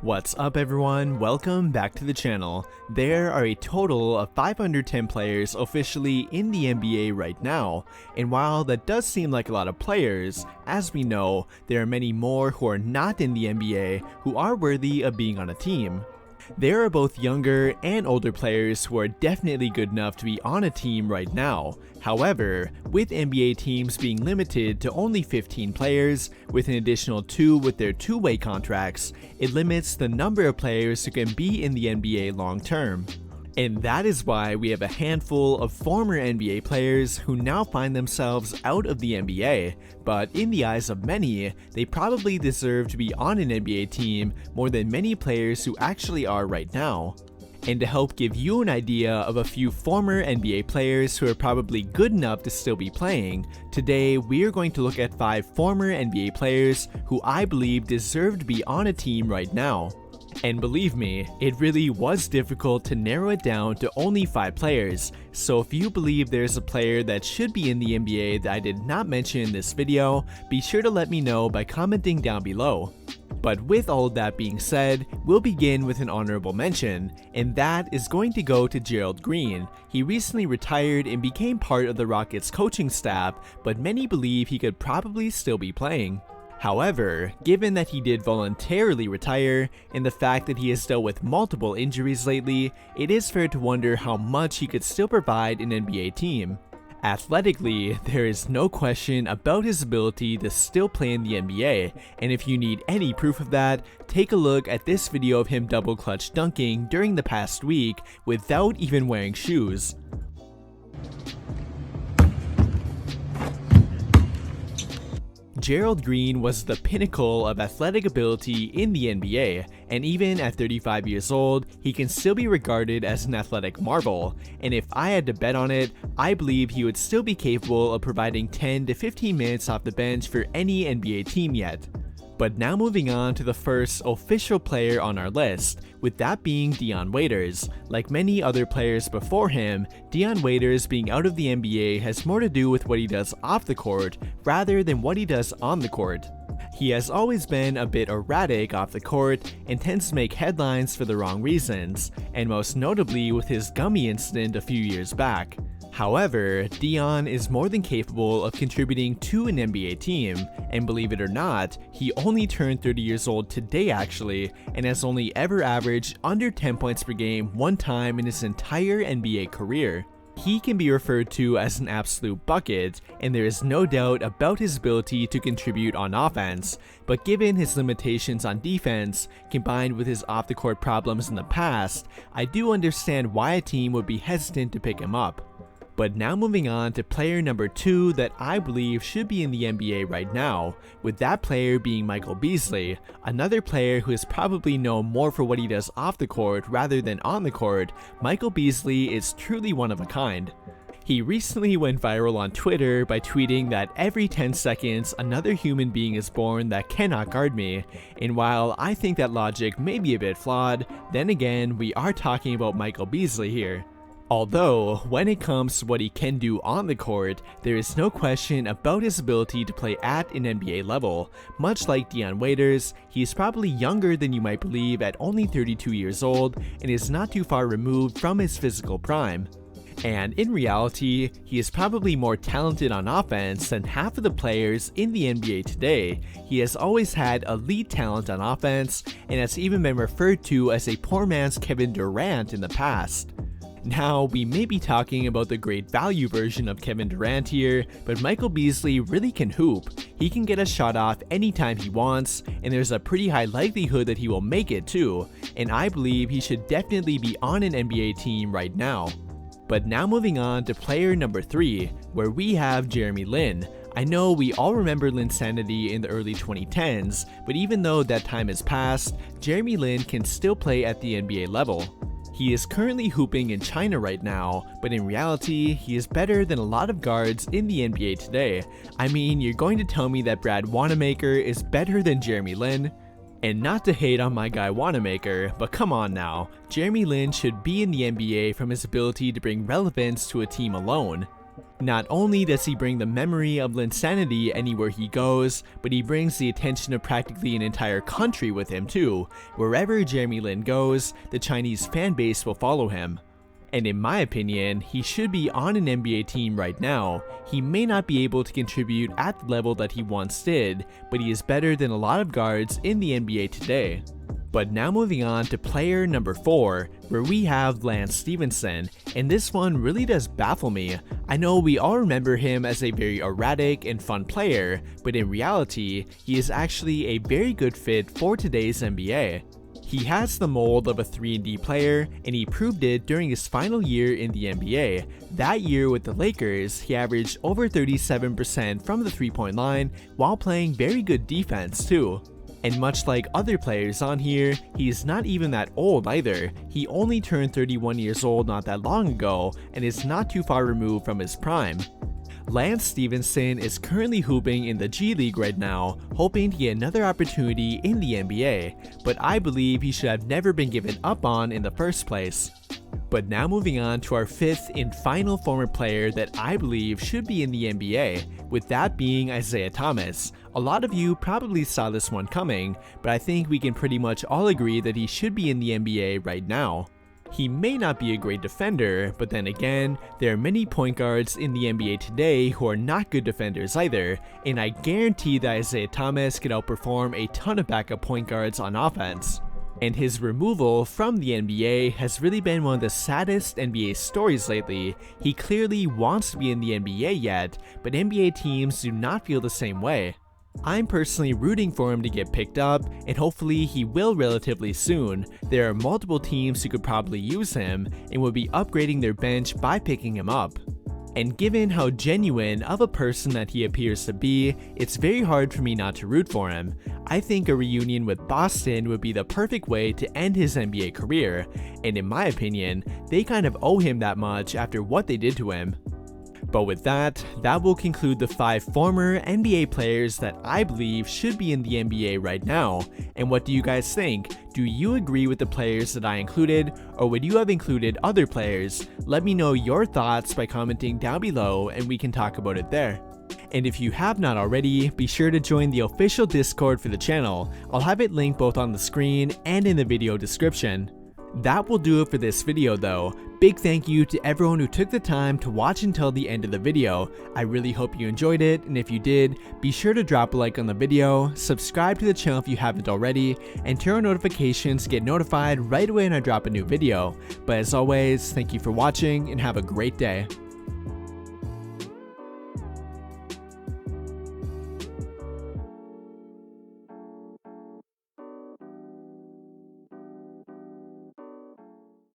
What's up everyone, welcome back to the channel. There are a total of 510 players officially in the NBA right now, and while that does seem like a lot of players, as we know, there are many more who are not in the NBA who are worthy of being on a team. There are both younger and older players who are definitely good enough to be on a team right now. However, with NBA teams being limited to only 15 players, with an additional 2 with their two-way contracts, it limits the number of players who can be in the NBA long term. And that is why we have a handful of former NBA players who now find themselves out of the NBA, but in the eyes of many, they probably deserve to be on an NBA team more than many players who actually are right now. And to help give you an idea of a few former NBA players who are probably good enough to still be playing, today we are going to look at 5 former NBA players who I believe deserve to be on a team right now. And believe me, it really was difficult to narrow it down to only 5 players, so if you believe there's a player that should be in the NBA that I did not mention in this video, be sure to let me know by commenting down below. But with all of that being said, we'll begin with an honorable mention, and that is going to go to Gerald Green. He recently retired and became part of the Rockets coaching staff, but many believe he could probably still be playing. However, given that he did voluntarily retire, and the fact that he has dealt with multiple injuries lately, it is fair to wonder how much he could still provide an NBA team. Athletically, there is no question about his ability to still play in the NBA, and if you need any proof of that, take a look at this video of him double clutch dunking during the past week without even wearing shoes. Gerald Green was the pinnacle of athletic ability in the NBA, and even at 35 years old, he can still be regarded as an athletic marvel, and if I had to bet on it, I believe he would still be capable of providing 10 to 15 minutes off the bench for any NBA team yet. But now moving on to the first official player on our list, with that being Dion Waiters. Like many other players before him, Dion Waiters being out of the NBA has more to do with what he does off the court rather than what he does on the court. He has always been a bit erratic off the court and tends to make headlines for the wrong reasons, and most notably with his gummy incident a few years back. However, Dion is more than capable of contributing to an NBA team, and believe it or not, he only turned 30 years old today actually, and has only ever averaged under 10 points per game one time in his entire NBA career. He can be referred to as an absolute bucket, and there is no doubt about his ability to contribute on offense, but given his limitations on defense, combined with his off-the-court problems in the past, I do understand why a team would be hesitant to pick him up. But now moving on to player number 2 that I believe should be in the NBA right now, with that player being Michael Beasley, another player who is probably known more for what he does off the court rather than on the court. Michael Beasley is truly one of a kind. He recently went viral on Twitter by tweeting that every 10 seconds another human being is born that cannot guard me, and while I think that logic may be a bit flawed, then again we are talking about Michael Beasley here. Although, when it comes to what he can do on the court, there is no question about his ability to play at an NBA level. Much like Dion Waiters, he is probably younger than you might believe at only 32 years old and is not too far removed from his physical prime. And in reality, he is probably more talented on offense than half of the players in the NBA today. He has always had elite talent on offense and has even been referred to as a poor man's Kevin Durant in the past. Now, we may be talking about the great value version of Kevin Durant here, but Michael Beasley really can hoop. He can get a shot off anytime he wants, and there's a pretty high likelihood that he will make it too, and I believe he should definitely be on an NBA team right now. But now moving on to player number 3, where we have Jeremy Lin. I know we all remember Linsanity in the early 2010s, but even though that time has passed, Jeremy Lin can still play at the NBA level. He is currently hooping in China right now, but in reality, he is better than a lot of guards in the NBA today. I mean, you're going to tell me that Brad Wanamaker is better than Jeremy Lin? And not to hate on my guy Wanamaker, but come on now, Jeremy Lin should be in the NBA from his ability to bring relevance to a team alone. Not only does he bring the memory of Linsanity anywhere he goes, but he brings the attention of practically an entire country with him too. Wherever Jeremy Lin goes, the Chinese fan base will follow him. And in my opinion, he should be on an NBA team right now. He may not be able to contribute at the level that he once did, but he is better than a lot of guards in the NBA today. But now moving on to player number 4, where we have Lance Stephenson, and this one really does baffle me. I know we all remember him as a very erratic and fun player, but in reality, he is actually a very good fit for today's NBA. He has the mold of a 3-and-D player, and he proved it during his final year in the NBA. That year with the Lakers, he averaged over 37% from the 3-point line while playing very good defense too. And much like other players on here, he is not even that old either. He only turned 31 years old not that long ago and is not too far removed from his prime. Lance Stephenson is currently hooping in the G League right now, hoping to get another opportunity in the NBA, but I believe he should have never been given up on in the first place. But now moving on to our 5th and final former player that I believe should be in the NBA, with that being Isaiah Thomas. A lot of you probably saw this one coming, but I think we can pretty much all agree that he should be in the NBA right now. He may not be a great defender, but then again, there are many point guards in the NBA today who are not good defenders either, and I guarantee that Isaiah Thomas could outperform a ton of backup point guards on offense. And his removal from the NBA has really been one of the saddest NBA stories lately. He clearly wants to be in the NBA yet, but NBA teams do not feel the same way. I'm personally rooting for him to get picked up, and hopefully he will relatively soon. There are multiple teams who could probably use him, and will be upgrading their bench by picking him up. And given how genuine of a person that he appears to be, it's very hard for me not to root for him. I think a reunion with Boston would be the perfect way to end his NBA career, and in my opinion, they kind of owe him that much after what they did to him. But with that will conclude the 5 former NBA players that I believe should be in the NBA right now. And what do you guys think? Do you agree with the players that I included, or would you have included other players? Let me know your thoughts by commenting down below and we can talk about it there. And if you have not already, be sure to join the official Discord for the channel. I'll have it linked both on the screen and in the video description. That will do it for this video though. Big thank you to everyone who took the time to watch until the end of the video. I really hope you enjoyed it, and if you did, be sure to drop a like on the video, subscribe to the channel if you haven't already, and turn on notifications to get notified right away when I drop a new video. But as always, thank you for watching and have a great day.